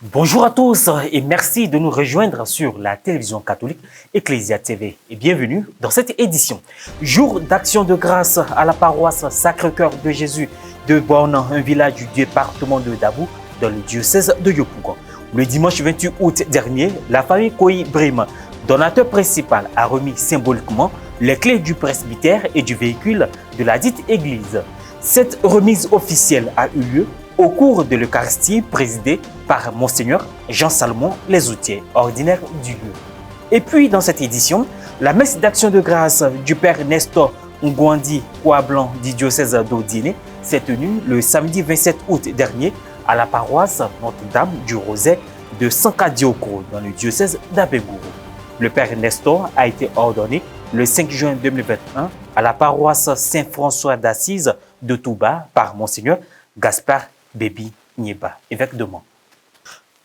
Bonjour à tous et merci de nous rejoindre sur la télévision catholique Ecclesia TV et bienvenue dans cette édition. Jour d'action de grâce à la paroisse Sacré-Cœur de Jésus de Bonne, un village du département de Dabou dans le diocèse de Yopougon. Le dimanche 28 août dernier, la famille Koyi Brim, donateur principal, a remis symboliquement les clés du presbytère et du véhicule de la dite église. Cette remise officielle a eu lieu au cours de l'Eucharistie présidée par Monseigneur Jean-Salomon Lesoutier, ordinaire du lieu. Et puis dans cette édition, la messe d'action de grâce du Père Nestor Ngwandi Kouablan du diocèse d'Odiné s'est tenue le samedi 27 août dernier à la paroisse Notre-Dame du Rosaire de Sankadioko dans le diocèse d'Abegourou. Le Père Nestor a été ordonné le 5 juin 2021 à la paroisse Saint-François d'Assise de Touba par Monseigneur Gaspard Bébi Nieba, évêque de Mans.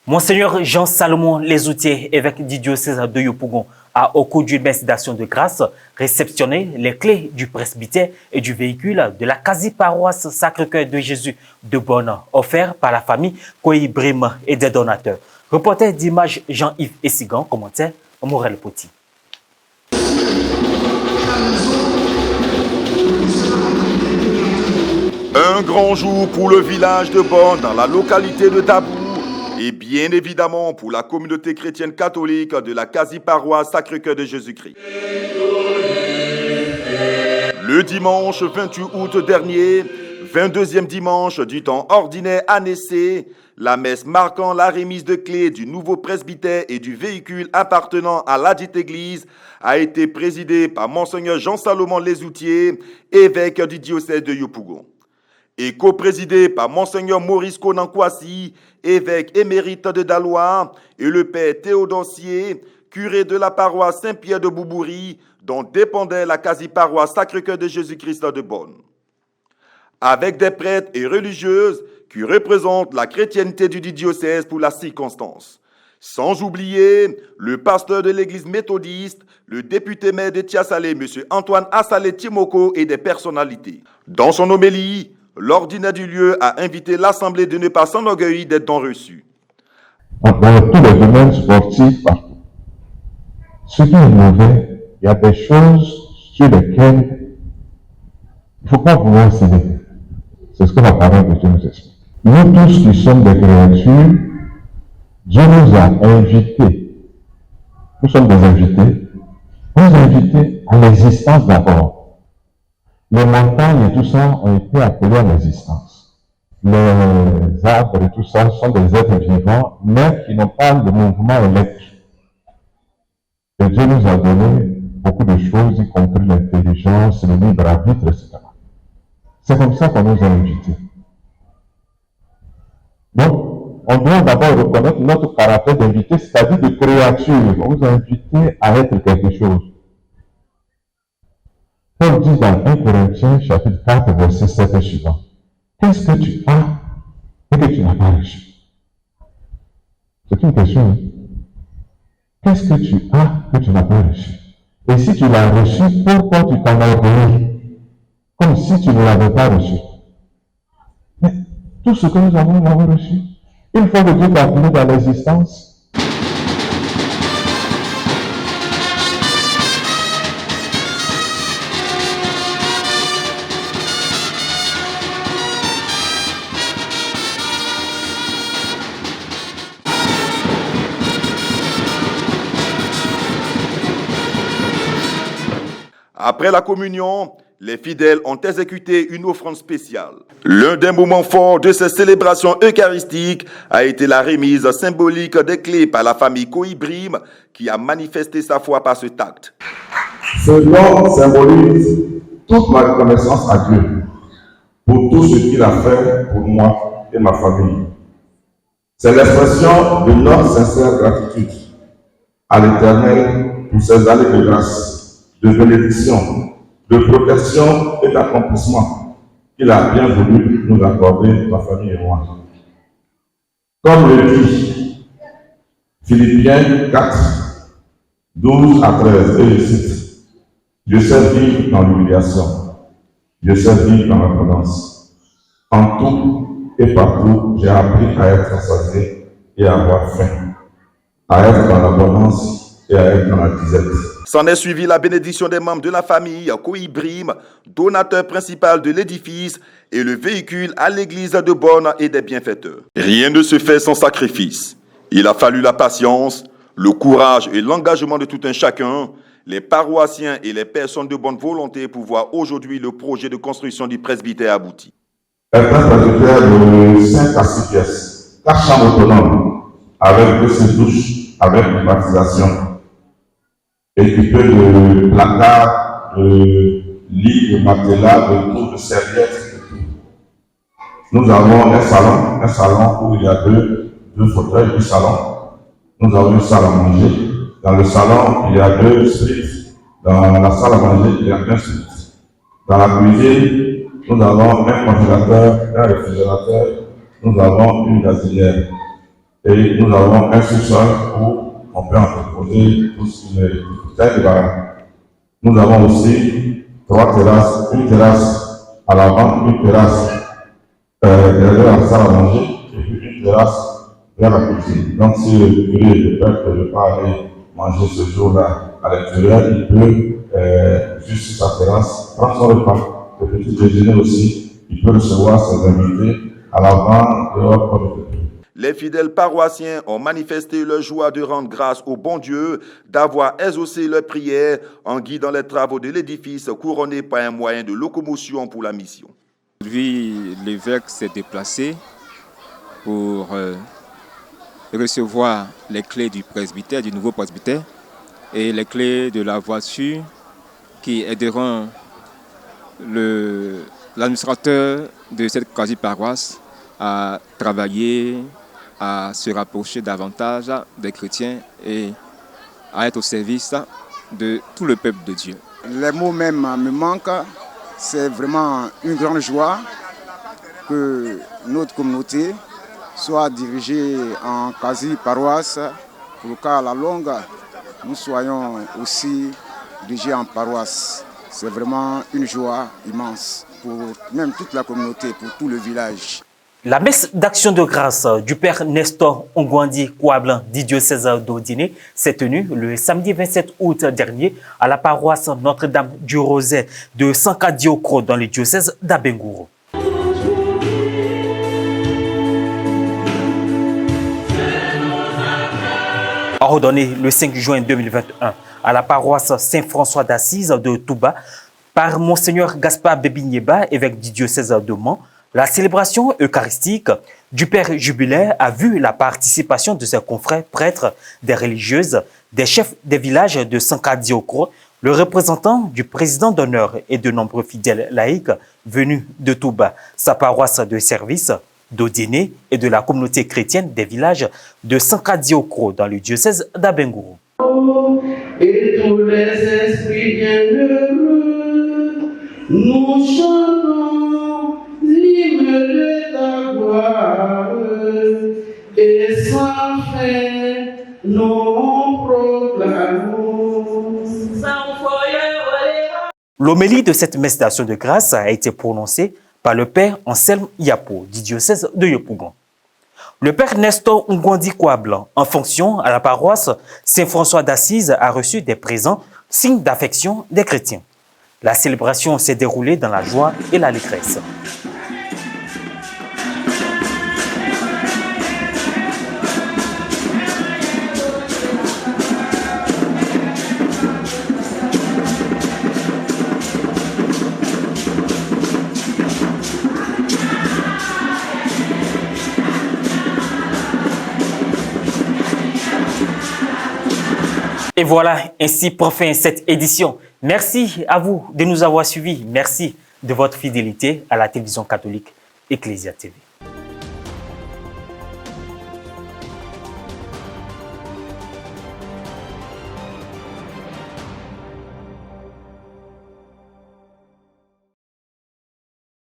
Monseigneur Jean-Salomon Lesoutier, évêque du diocèse de Yopougon, a, au cours d'une messe d'action de grâce, réceptionné les clés du presbytère et du véhicule de la quasi-paroisse Sacré-Cœur de Jésus de Bonne, offert par la famille Koyi Brim et des donateurs. Reporter d'images Jean-Yves Essigan, commentaire Morel Poti. Un grand jour pour le village de Bonne, dans la localité de Dabou, et bien évidemment pour la communauté chrétienne catholique de la quasi-paroisse Sacré-Cœur de Jésus-Christ. Le dimanche 28 août dernier, 22e dimanche du temps ordinaire année C, la messe marquant la remise de clés du nouveau presbytère et du véhicule appartenant à ladite église a été présidée par Monseigneur Jean-Salomon Lesoutier, évêque du diocèse de Yopougon, et coprésidé par Monseigneur Maurice Konankwasi, évêque émérite de Daloa, et le père Théodosier, curé de la paroisse Saint-Pierre de Boubouri, dont dépendait la quasi-paroisse Sacré-Cœur de Jésus-Christ de Bonne. Avec des prêtres et religieuses qui représentent la chrétienté du diocèse pour la circonstance. Sans oublier le pasteur de l'église méthodiste, le député maire de Tiasalé, M. Antoine Assalé Timoko, et des personnalités. Dans son homélie, l'ordinaire du lieu a invité l'Assemblée de ne pas s'enorgueillir des dons reçus. Dans tous les domaines sportifs, partout. Ce qui est mauvais, il y a des choses sur lesquelles il ne faut pas vouloir céder. C'est ce que la parole de Dieu nous explique. Nous tous qui sommes des créatures, Dieu nous a invités. Nous sommes des invités. On nous a invités à l'existence d'abord. Les montagnes et tout ça ont été appelés à l'existence. Les arbres et tout ça sont des êtres vivants, mais qui n'ont pas de mouvement électrique. Et Dieu nous a donné beaucoup de choses, y compris l'intelligence, le libre arbitre, etc. C'est comme ça qu'on nous a invités. Donc, on doit d'abord reconnaître notre caractère d'invité, c'est-à-dire de créature. On nous a invités à être quelque chose. Paul dit dans 1 Corinthiens chapitre 4, verset 7 et suivant, qu'est-ce que tu as et que tu n'as pas reçu? C'est une question. Hein? Qu'est-ce que tu as que tu n'as pas reçu? Et si tu l'as reçu, pourquoi tu t'en as donné? Comme si tu ne l'avais pas reçu. Mais tout ce que nous avons reçu. Une fois que Dieu t'a appelé dans l'existence, Après la communion, les fidèles ont exécuté une offrande spéciale. L'un des moments forts de ces célébrations eucharistiques a été la remise symbolique des clés par la famille Koyi Brim qui a manifesté sa foi par cet acte. Ce don symbolise toute ma reconnaissance à Dieu pour tout ce qu'il a fait pour moi et ma famille. C'est l'expression de notre sincère gratitude à l'Éternel pour ces années de grâce, de bénédiction, de protection et d'accomplissement qu'il a bien voulu nous accorder, ma famille et moi. Comme le dit Philippiens 4, 12 à 13, et je cite, « Je sais vivre dans l'humiliation, je sais vivre dans l'abondance. En tout et partout, j'ai appris à être rassasié et à avoir faim, à être dans l'abondance et à être dans la disette. S'en est suivi la bénédiction des membres de la famille, Koibrim, donateur principal de l'édifice, et le véhicule à l'église de Bonne et des bienfaiteurs. Rien ne se fait sans sacrifice. Il a fallu la patience, le courage et l'engagement de tout un chacun, les paroissiens et les personnes de bonne volonté pour voir aujourd'hui le projet de construction du presbytère abouti. C'est un presbytère de 5 à 6 pièces, 4 chambres autonomes, avec 2 douches, avec climatisation, équipé de placards, de lits, de matelas, de tout, de serviettes, de tout. Nous avons un salon où il y a deux fauteuils du salon. Nous avons une salle à manger. Dans le salon, il y a 2 suites. Dans la salle à manger, il y a 1 suite. Dans la cuisine, nous avons un congélateur, un réfrigérateur, nous avons une gazinière. Et nous avons un sous-sol où on peut entreposer tout ce qui est bouteilles de vin. Nous avons aussi 3 terrasses, une terrasse à l'avant, une terrasse derrière la salle à manger, et puis une terrasse vers la cuisine. Donc si le curé est de peur que je ne veux pas aller manger ce jour-là à l'intérieur, il peut, juste sur sa terrasse, prendre son repas. Le petit déjeuner aussi, il peut recevoir ses invités à l'avant et au premier. Les fidèles paroissiens ont manifesté leur joie de rendre grâce au bon Dieu, d'avoir exaucé leurs prières en guidant les travaux de l'édifice couronné par un moyen de locomotion pour la mission. Aujourd'hui, l'évêque s'est déplacé pour recevoir les clés du presbytère, du nouveau presbytère, et les clés de la voiture qui aideront l'administrateur de cette quasi-paroisse à travailler, à se rapprocher davantage des chrétiens et à être au service de tout le peuple de Dieu. Les mots même me manquent. C'est vraiment une grande joie que notre communauté soit dirigée en quasi-paroisse pour qu'à la longue, nous soyons aussi dirigés en paroisse. C'est vraiment une joie immense pour même toute la communauté, pour tout le village. La messe d'action de grâce du Père Nestor Ongwandi Kouablan du diocèse d'Odiné s'est tenue le samedi 27 août dernier à la paroisse Notre-Dame du Rosaire de Sankadiokro dans le diocèse d'Abengourou. Ordonné le 5 juin 2021 à la paroisse Saint-François d'Assise de Touba par Monseigneur Gaspard Bebigneba, évêque du diocèse de Mans, la célébration eucharistique du Père jubilaire a vu la participation de ses confrères prêtres, des religieuses, des chefs des villages de Sankadiokro, le représentant du président d'honneur et de nombreux fidèles laïcs venus de Touba, sa paroisse de service, d'Odiné et de la communauté chrétienne des villages de Sankadiokro dans le diocèse d'Abengourou. Et tous les esprits bienheureux, nous chantons l'hymne de ta gloire, et sans fin nous proclamons. L'homélie de cette messe d'action de grâce a été prononcée par le Père Anselme Yapo du diocèse de Yopougon. Le Père Nestor Ongwandi Kouablan, en fonction à la paroisse Saint-François d'Assise, a reçu des présents, signes d'affection des chrétiens. La célébration s'est déroulée dans la joie et l'allégresse. Et voilà, ainsi prend fin cette édition. Merci à vous de nous avoir suivis. Merci de votre fidélité à la télévision catholique Ecclesia TV.